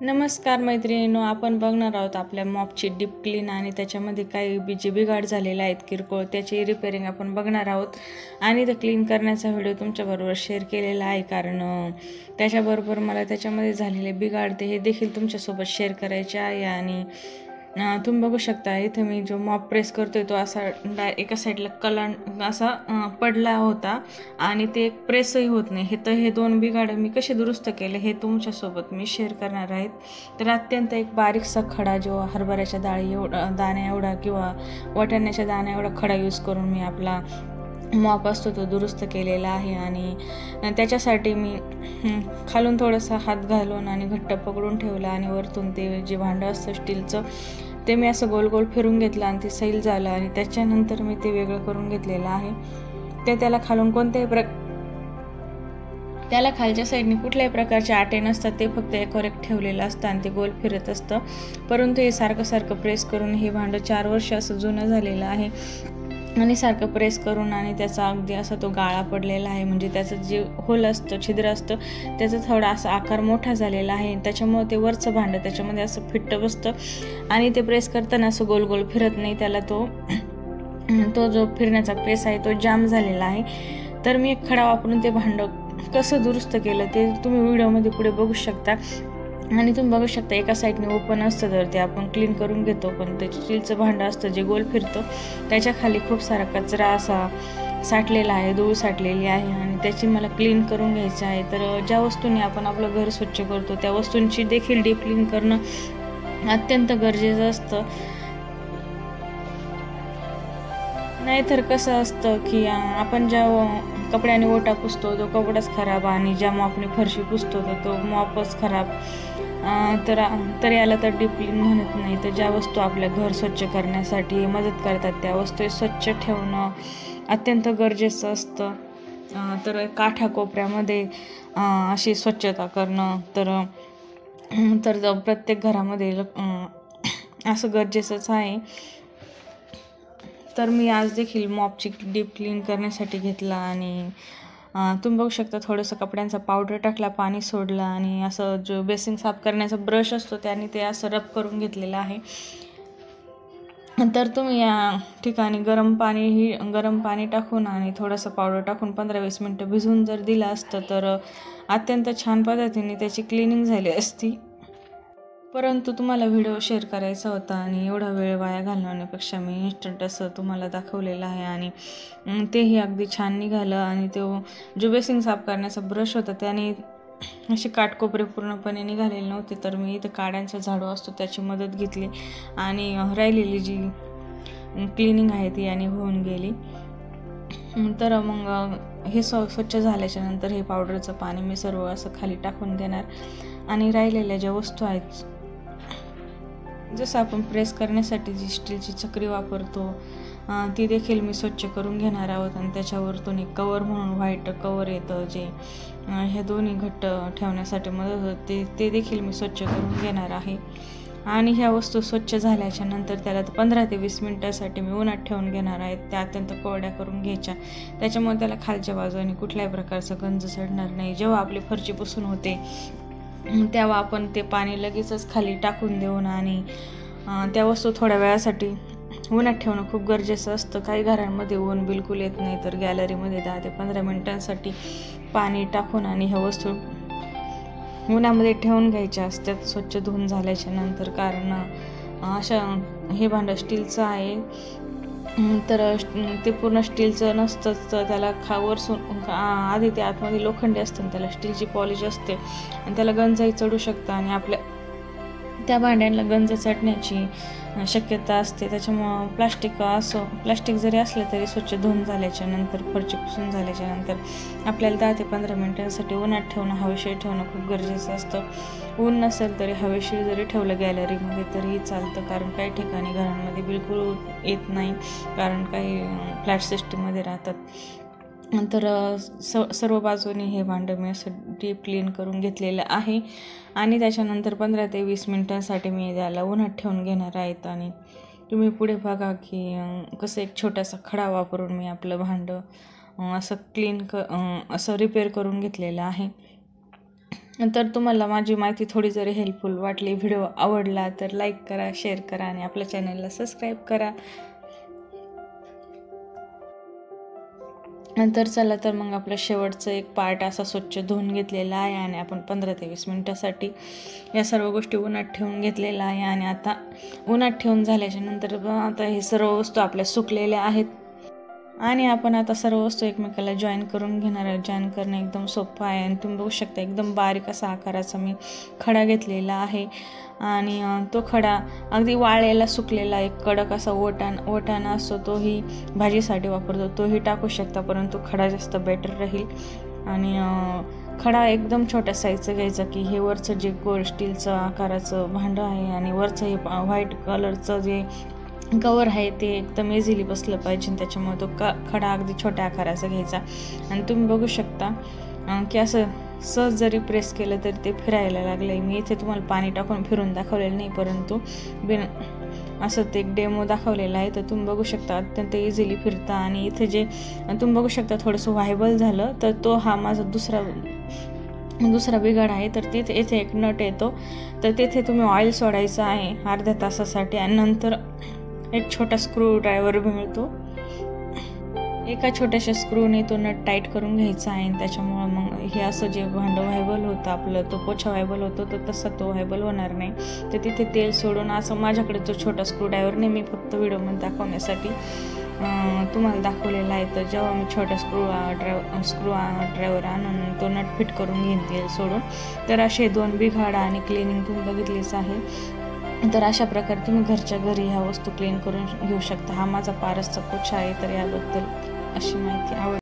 नमस्कार मैत्रिणींनो, आपण बघणार आहोत आपल्या मॉपची डीप क्लीन आणि त्याच्यामध्ये काही जे बिघाड झालेले आहेत किरकोळ त्याची रिपेअरिंग आपण बघणार आहोत. आणि ते क्लीन करण्याचा व्हिडिओ तुमच्याबरोबर शेअर केलेला आहे, कारण त्याच्याबरोबर मला त्याच्यामध्ये झालेले बिघाड हे देखील तुमच्यासोबत शेअर करायचे आहे. आणि तुम्ही बघू शकता इथे मी जो मॉप प्रेस करतोय तो असा एका साईडला कलांड असा पडला होता आणि ते एक प्रेसही होत नाही. हे दोन बिघाड मी कसे दुरुस्त केले हे तुमच्यासोबत मी शेअर करणार आहेत. तर अत्यंत एक बारीकसा खडा जो हरभऱ्याच्या दाण्या एवढा किंवा वाटाण्याच्या दाण्या एवढा खडा यूज करून मी आपला मॉप असतो तो दुरुस्त केलेला आहे. आणि त्याच्यासाठी मी खालून थोडासा हात घालून आणि घट्ट पकडून ठेवला आणि वरतून ते जे भांडं असतं स्टीलचं ते मी असं गोल गोल फिरून घेतलं आणि ते सैल झालं. आणि त्याच्यानंतर मी ते वेगळं करून घेतलेलं आहे. त्याला खालून त्याला खालच्या साईडने कुठल्याही प्रकारचे आटे नसतात, ते फक्त एकावर एक ठेवलेलं असतं आणि ते गोल फिरत असतं. परंतु हे सारखं प्रेस करून हे भांडं 4 वर्ष असं जुनं झालेलं आहे आणि सारखं प्रेस करून आणि त्याचा अगदी असा तो गाळा पडलेला आहे. म्हणजे त्याचं जे होल असतं, छिद्र असतं, त्याचा थोडा असा आकार मोठा झालेला आहे. त्याच्यामुळे ते वरचं भांडं त्याच्यामध्ये असं फिट्ट बसतं आणि ते प्रेस करताना असं गोल गोल फिरत नाही. त्याला तो जो फिरण्याचा प्रेस आहे तो जाम झालेला आहे. तर मी एक खडा वापरून ते भांडं कसं दुरुस्त केलं ते तुम्ही व्हिडिओमध्ये पुढे बघू शकता. आणि तुम्ही बघू शकता एका साईडने ओपन असतं तर ते आपण क्लीन करून घेतो, पण ते स्टीलचं भांडं असतं जे गोल फिरतं त्याच्या खाली खूप सारा कचरा असा साठलेला आहे, धूळ साठलेली आहे आणि त्याची मला क्लीन करून घ्यायचं आहे. तर ज्या वस्तूंनी आपण आपलं घर स्वच्छ करतो त्या वस्तूंची देखील डीप क्लीन करणं अत्यंत गरजेचं असतं. नाहीतर कसं असतं की आपण ज्या कपड्याने ओटा पुसतो तो कपडाच खराब आणि ज्या मॉपने फरशी पुसतो तो मॉपच खराब. तर याला तर डीप क्लीन म्हणत नाही. तर ज्या वस्तू आपल्या घर स्वच्छ करण्यासाठी मदत करतात त्या वस्तू स्वच्छ ठेवणं अत्यंत गरजेचं असतं. तर काठाकोपऱ्यामध्ये अशी स्वच्छता करणं तर प्रत्येक घरामध्ये असं गरजेचंच आहे. तर मी आज देखील मॉपची डीप क्लीन करण्यासाठी घेतला आणि तुम्ही बघू शकता थोडंसं कपड्यांचा पावडर टाकला, पाणी सोडलं आणि असं जो बेसिंग साफ करण्याचा ब्रश असतो त्याने ते असं रब करून घेतलेलं आहे. तर तुम्ही या ठिकाणी गरम पाणी टाकून आणि थोडंसं पावडर टाकून 15-20 मिनटं भिजवून जर दिलं असतं तर अत्यंत छान पद्धतीने त्याची क्लिनिंग झाली असती. परंतु तुम्हाला व्हिडिओ शेअर करायचा होता आणि एवढा वेळ वाया घालवण्यापेक्षा मी इन्स्टंट असं तुम्हाला दाखवलेलं आहे. आणि तेही अगदी छान निघालं. आणि तो जो बेसिंग साफ करण्याचा ब्रश होता त्याने असे काटकोपरे पूर्णपणे निघालेले नव्हते. तर मी इथं काड्यांचा झाडू असतो त्याची मदत घेतली आणि राहिलेली जी क्लिनिंग आहे ती याने होऊन गेली. तर मग हे स्वच्छ झाल्याच्या नंतर हे पावडरचं पाणी मी सर्व असं खाली टाकून देणार आणि राहिलेल्या ज्या वस्तू आहेत जसं आपण प्रेस करण्यासाठी जी स्टीलची चकरी वापरतो ती देखील मी स्वच्छ करून घेणार आहोत. आणि त्याच्यावरतून एक कवर म्हणून व्हाईट कवर येतं जे ह्या दोन्ही घट्ट ठेवण्यासाठी मदत होते ते देखील मी स्वच्छ करून घेणार आहे. आणि ह्या वस्तू स्वच्छ झाल्याच्या नंतर त्याला 15 ते 20 मिनटासाठी मी उन्हात ठेवून घेणार आहेत. त्या अत्यंत कोरड्या करून घ्यायच्या, त्याच्यामुळे त्याला खालच्या बाजूने कुठल्याही प्रकारचा गंज चढणार नाही. जेव्हा आपली फरची पुसून होते तेव्हा आपण ते पाणी लगेचच खाली टाकून देऊन आणि त्या वस्तू थोड्या वेळासाठी उन्हात ठेवणं खूप गरजेचं असतं. काही घरांमध्ये ऊन बिलकुल येत नाही, तर गॅलरीमध्ये 10 ते 15 मिनटांसाठी पाणी टाकून आणि ह्या वस्तू उन्हामध्ये ठेवून घ्यायच्या असतात स्वच्छ धुवून झाल्याच्या नंतर. कारण हे भांडं स्टीलचं आहे तर ते पूर्ण स्टीलचं नसतंच, तर त्याला आधी ते आतमध्ये लोखंडी असतं, त्याला स्टीलची पॉलिश असते आणि त्याला गंजही चढू शकतं आणि आपल्या त्या भांड्यांना गंज चढण्याची शक्यता असते. त्याच्यामुळं प्लास्टिक जरी असलं तरी स्वच्छ धुवून झाल्याच्या नंतर फरची पुसून झाल्याच्या नंतर आपल्याला 10 ते 15 मिनटांसाठी उन्हात ठेवणं, हवेशीर ठेवणं खूप गरजेचं असतं. ऊन नसेल तरी हवेशीर जरी ठेवलं गॅलरीमध्ये तरीही चालतं, कारण काही ठिकाणी घरांमध्ये बिलकुल येत नाही, कारण काही फ्लॅट सिस्टीममध्ये राहतात. तर सर्व बाजूने हे भांडं मी असं डीप क्लीन करून घेतलेलं आहे. आणि त्याच्यानंतर 15 ते 20 मिनटांसाठी मी त्याला उन्हात ठेवून घेणार आहेत. आणि तुम्ही पुढे बघा की कसं एक छोटासा खडा वापरून मी आपलं भांडं असं असं रिपेअर करून घेतलेलं आहे. तर तुम्हाला माझी माहिती थोडी जरी हेल्पफुल वाटली, व्हिडिओ आवडला तर लाईक करा, शेअर करा आणि आपल्या चॅनलला सबस्क्राईब करा. नंतर चला तर मग आपलं शेवटचं एक पार्ट असा स्वच्छ धुवून घेतलेला आहे आणि आपण 15 ते 20 मिनटासाठी या सर्व गोष्टी उन्हात ठेवून घेतलेल्या आहे. आणि आता उन्हात ठेवून झाल्याच्या नंतर आता हे सर्व वस्तू आपल्या सुकलेल्या आहेत आणि आपण आता सर्व वस्तू एकमेकाला जॉईन करून घेणार आहे. जॉईन करणं एकदम सोपं आहे आणि तुम्ही बघू शकता एकदम बारीक असा आकाराचा मी खडा घेतलेला आहे आणि तो खडा अगदी वाळलेला सुकलेला एक कडक असा वटाणा असतो, तोही भाजीसाठी वापरतो, तोही टाकू शकता, परंतु खडा जास्त बेटर राहील. आणि खडा एकदम छोट्या साईजचं घ्यायचा की हे वरचं जे गोल स्टीलचं आकाराचं भांडं आहे आणि वरचं हे व्हाईट कलरचं जे कवर आहे ते एकदम इझिली बसलं पाहिजे, त्याच्यामुळे तो खडा अगदी छोट्या आकाराचा घ्यायचा. आणि तुम्ही बघू शकता की असं सहज जरी प्रेस केलं तरी ते फिरायला लागलं आहे. मी इथे तुम्हाला पाणी टाकून फिरून दाखवलेलं नाही, परंतु असं ते एक डेमो दाखवलेला आहे, तर तुम्ही बघू शकता अत्यंत इझिली फिरता. आणि इथे जे तुम्ही बघू शकता थोडंसं व्हायबल झालं, तर तो हा माझा दुसरा बिघाड आहे. तर तिथे इथे एक नट येतो, तर तिथे तुम्ही ऑइल सोडायचं आहे अर्ध्या तासासाठी आणि नंतर एक छोटा स्क्रू ड्रायव्हर मिळतो, एका छोट्याशा स्क्रूने तो नट टाईट करून घ्यायचा आहे. त्याच्यामुळं मग हे असं जे भांडं व्हायबल होतं आपलं, तो पोछा व्हायबल होतो, तर तसा तो व्हायबल होणार नाही. तर तिथे तेल सोडून असं माझ्याकडे जो छोटा स्क्रू ड्रायव्हर नाही, मी फक्त व्हिडिओमध्ये दाखवण्यासाठी तुम्हाला दाखवलेला आहे. तर जेव्हा मी छोटा स्क्रू ड्रायव्हर आणून तो नट फिट करून घेईन तेल सोडून, तर असे 2 बिघाड आणि क्लिनिंग तुम्ही बघितलीच आहे. तर अशा प्रकारे तुम्ही घरच्या घरी ह्या वस्तू क्लीन करून घेऊ शकता. हा माझा पारसचा पोछा आहे, तर याबद्दल अशी माहिती आवड